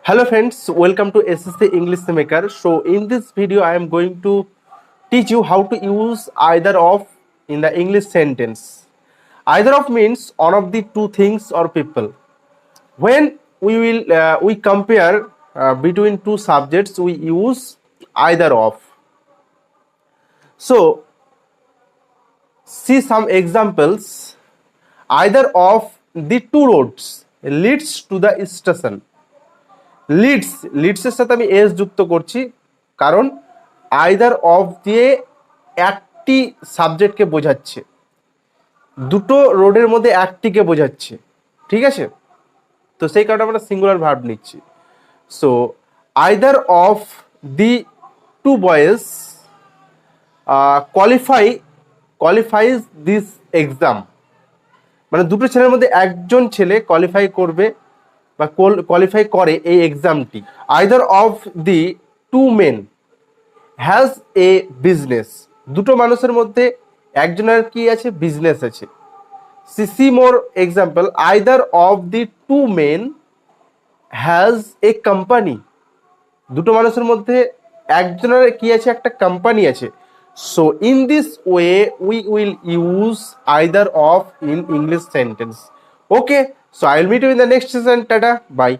Hello friends, welcome to SSC English Maker. So in this video I am going to teach you how to use either of in the English sentence. Either of means one of the two things or people. When we compare between two subjects, we use either of. So see some examples. Either of the two roads leads to the station. লিডসের সাথে আমি S যুক্ত করছি কারণ either of দিয়ে একটি সাবজেক্টকে বোঝাচ্ছে, দুটো রোডের মধ্যে একটিকে বোঝাচ্ছে, ঠিক আছে? তো সেই কারণে আমরা সিঙ্গুলার ভার্ব নিচ্ছি। So either of the two boys qualifies this exam, মানে দুটো ছেলের মধ্যে একজন ছেলে কোয়ালিফাই করবে বা কোয়ালিফাই করে এই এক্সামটি। Either of the two men has a business, দুটো মানুষের মধ্যে একজনের কি আছে, বিজনেস আছে। See more example, either of the two men has a company, দুটো মানুষের মধ্যে একজনের কি আছে, একটা কোম্পানি আছে। So in this way we will use either of in English sentence. Okay, so I'll meet you in the next session. Tata, bye.